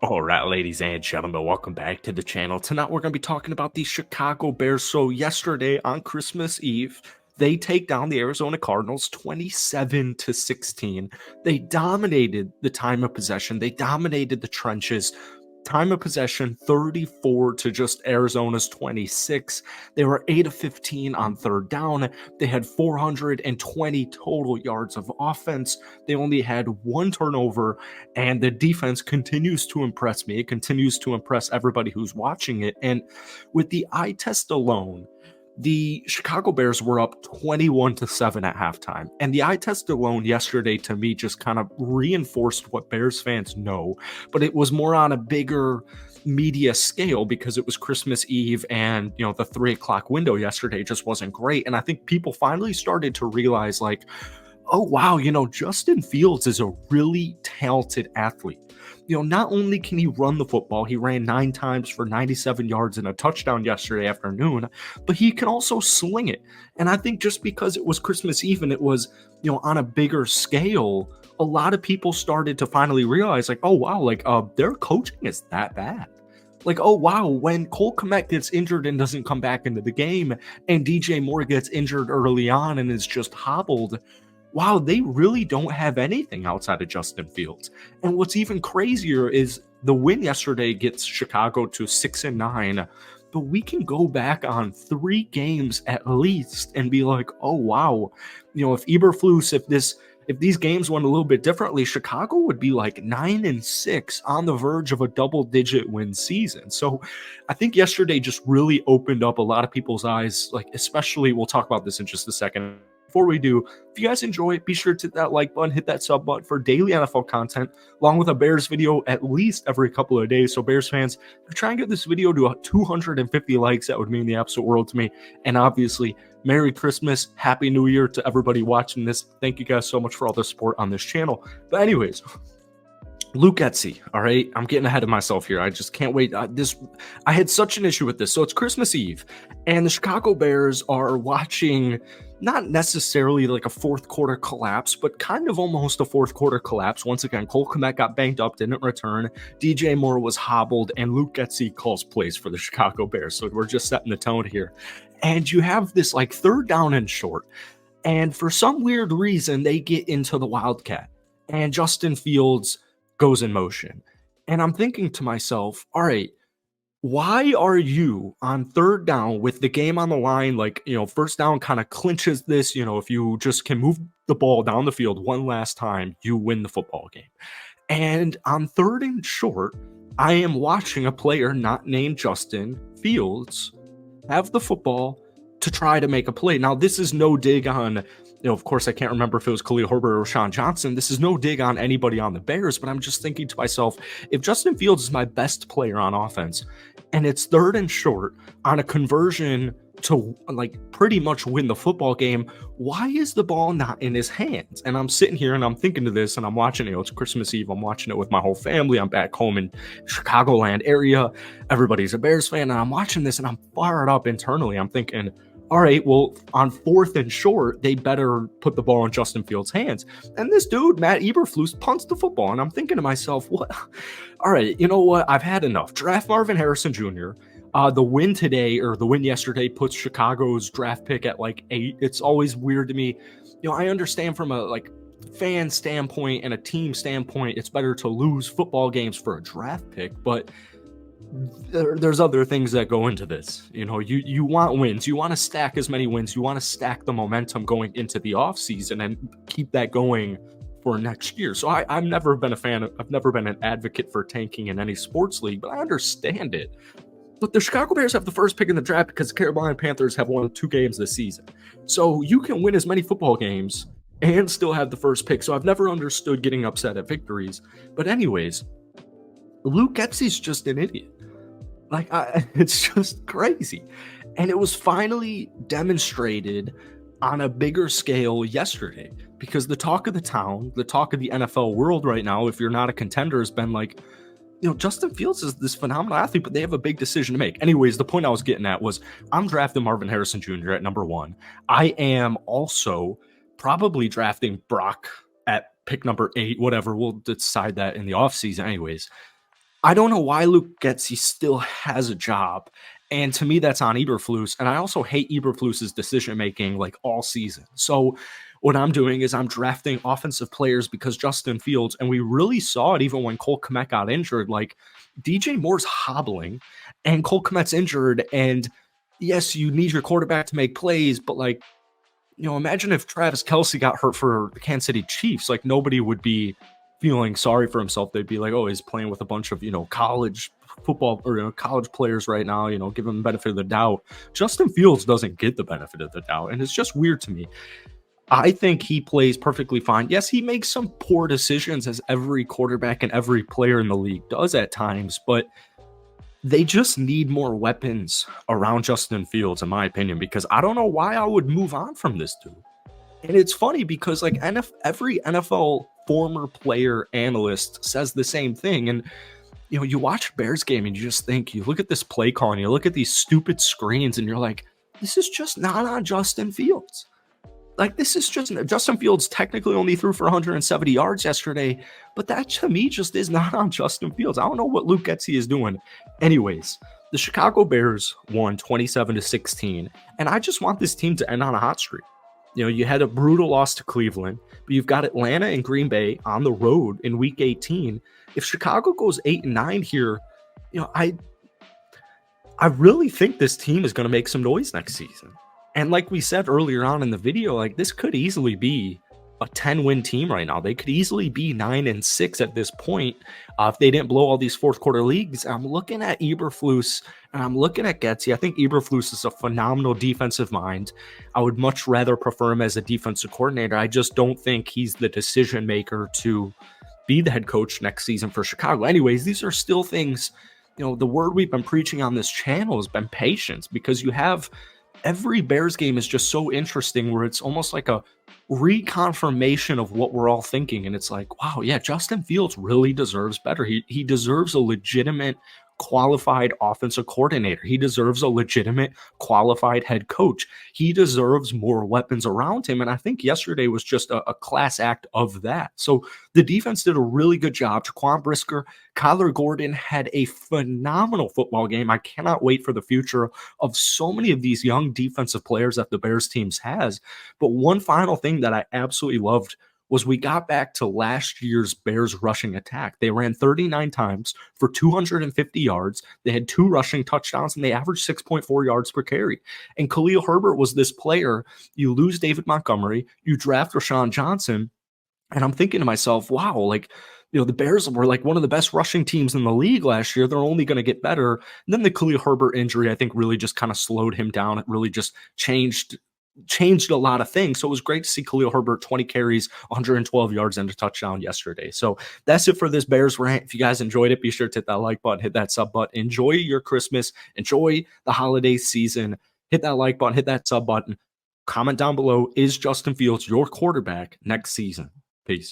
All right, ladies and gentlemen, welcome back to the channel. Tonight we're going to be talking about the Chicago Bears. So yesterday on Christmas Eve, they take down the Arizona Cardinals 27-16. They dominated the time of possession. They dominated the trenches. Time of possession 34 to just Arizona's 26. They were 8 of 15 on third down. They had 420 total yards of offense. They only had one turnover, and the defense continues to impress me. It continues to impress everybody who's watching it. And with the eye test alone, the Chicago Bears were up 21-7 at halftime. And the eye test alone yesterday to me just kind of reinforced what Bears fans know, but it was more on a bigger media scale because it was Christmas Eve and, the 3 o'clock window yesterday just wasn't great. And I think people finally started to realize, like, oh, wow, Justin Fields is a really talented athlete. Not only can he run the football, he ran 9 times for 97 yards and a touchdown yesterday afternoon, but he can also sling it. And I think just because it was Christmas Eve and it was, on a bigger scale, a lot of people started to finally realize, like, oh, wow, like, their coaching is that bad. Like, oh, wow, when Cole Kmet gets injured and doesn't come back into the game, and DJ Moore gets injured early on and is just hobbled, wow, they really don't have anything outside of Justin Fields. And what's even crazier is the win yesterday gets Chicago to 6-9, but we can go back on 3 games at least and be like, oh, wow, if Eberflus, if these games went a little bit differently, Chicago would be like 9-6 on the verge of a double-digit win season. So I think yesterday just really opened up a lot of people's eyes, like, especially, we'll talk about this in just a second. Before we do, if you guys enjoy it, be sure to hit that like button, hit that sub button for daily NFL content, along with a Bears video at least every couple of days. So Bears fans, if you try and get this video to 250 likes, that would mean the absolute world to me. And obviously, Merry Christmas, Happy New Year to everybody watching this. Thank you guys so much for all the support on this channel. But anyways, Luke Getsy, all right? I'm getting ahead of myself here. I just can't wait. I had such an issue with this. So it's Christmas Eve, and the Chicago Bears are watching not necessarily like a fourth quarter collapse, but kind of almost a fourth quarter collapse. Once again, Cole Kmet got banged up, didn't return. DJ Moore was hobbled, and Luke Getsy calls plays for the Chicago Bears. So we're just setting the tone here. And you have this like third down and short, and for some weird reason, they get into the Wildcat, and Justin Fields goes in motion. And I'm thinking to myself, all right, why are you on third down with the game on the line? Like, first down kind of clinches this. If you just can move the ball down the field one last time, you win the football game. And on third and short, I am watching a player not named Justin Fields have the football to try to make a play. Now, this is no dig on, of course, I can't remember if it was Khalil Herbert or Rashawn Johnson. This is no dig on anybody on the Bears, but I'm just thinking to myself, if Justin Fields is my best player on offense and it's third and short on a conversion to like pretty much win the football game, why is the ball not in his hands? And I'm sitting here and I'm thinking to this and I'm watching it. It's Christmas Eve. I'm watching it with my whole family. I'm back home in Chicagoland area. Everybody's a Bears fan. And I'm watching this and I'm fired up internally. I'm thinking, all right, well, on fourth and short, they better put the ball in Justin Fields' hands. And this dude, Matt Eberflus, punts the football. And I'm thinking to myself, what? All right, you know what? I've had enough. Draft Marvin Harrison Jr. The win today, or the win yesterday, puts Chicago's draft pick at like 8. It's always weird to me. I understand from a fan standpoint and a team standpoint, it's better to lose football games for a draft pick, but there's other things that go into this. You want wins. You want to stack as many wins. You want to stack the momentum going into the offseason and keep that going for next year. So I've never been a fan. I've never been an advocate for tanking in any sports league, but I understand it. But the Chicago Bears have the first pick in the draft because the Carolina Panthers have won 2 games this season. So you can win as many football games and still have the first pick. So I've never understood getting upset at victories. But anyways, Luke Getsy's just an idiot. It's just crazy. And it was finally demonstrated on a bigger scale yesterday because the talk of the town, the talk of the NFL world right now, if you're not a contender, has been like, Justin Fields is this phenomenal athlete, but they have a big decision to make. Anyways, the point I was getting at was I'm drafting Marvin Harrison Jr. at number 1. I am also probably drafting Brock at pick number 8, whatever. We'll decide that in the offseason anyways. I don't know why Luke Getsy still has a job. And to me, that's on Eberflus. And I also hate Eberflus's decision making like all season. So what I'm doing is I'm drafting offensive players because Justin Fields, and we really saw it even when Cole Kmet got injured. Like DJ Moore's hobbling and Cole Kmet's injured. And yes, you need your quarterback to make plays, but like, imagine if Travis Kelce got hurt for the Kansas City Chiefs. Like nobody would be feeling sorry for himself. They'd be like, oh, he's playing with a bunch of, college football or college players right now, give him the benefit of the doubt. Justin Fields doesn't get the benefit of the doubt. And it's just weird to me. I think he plays perfectly fine. Yes, he makes some poor decisions as every quarterback and every player in the league does at times, but they just need more weapons around Justin Fields, in my opinion, because I don't know why I would move on from this dude. And it's funny because like every NFL former player analyst says the same thing. And you watch Bears game and you just think, you look at this play call and you look at these stupid screens and you're like, this is just not on Justin Fields. Like this is just Justin Fields technically only threw for 170 yards yesterday, but that to me just is not on Justin Fields. I don't know what Luke Getsy is doing. Anyways, the Chicago Bears won 27-16, and I just want this team to end on a hot streak. You had a brutal loss to Cleveland, but you've got Atlanta and Green Bay on the road in Week 18. If Chicago goes 8-9 here, I really think this team is going to make some noise next season. And like we said earlier on in the video, like this could easily be a 10-win team right now. They could easily be 9-6 at this point if they didn't blow all these fourth quarter leagues. I'm looking at Eberflus and I'm looking at Getsy. I think Eberflus is a phenomenal defensive mind. I would much rather prefer him as a defensive coordinator. I just don't think he's the decision maker to be the head coach next season for Chicago. Anyways, these are still things, the word we've been preaching on this channel has been patience, because you have every Bears game is just so interesting where it's almost like a reconfirmation of what we're all thinking. And it's like, wow, yeah, Justin Fields really deserves better. He deserves a legitimate qualified offensive coordinator. He deserves a legitimate qualified head coach. He deserves more weapons around him. And I think yesterday was just a class act of that. So the defense did a really good job. Jaquan Brisker, Kyler Gordon had a phenomenal football game. I cannot wait for the future of so many of these young defensive players that the Bears teams has. But one final thing that I absolutely loved was we got back to last year's Bears rushing attack. They ran 39 times for 250 yards. They had 2 rushing touchdowns, and they averaged 6.4 yards per carry. And Khalil Herbert was this player. You lose David Montgomery, you draft Rashawn Johnson, and I'm thinking to myself, wow, like, the Bears were like one of the best rushing teams in the league last year. They're only going to get better. And then the Khalil Herbert injury, I think, really just kind of slowed him down. It really just changed a lot of things. So it was great to see Khalil Herbert 20 carries, 112 yards and a touchdown yesterday. So that's it for this Bears rant. If you guys enjoyed it, be sure to hit that like button, hit that sub button. Enjoy your Christmas. Enjoy the holiday season. Hit that like button, hit that sub button. Comment down below, is Justin Fields your quarterback next season? Peace.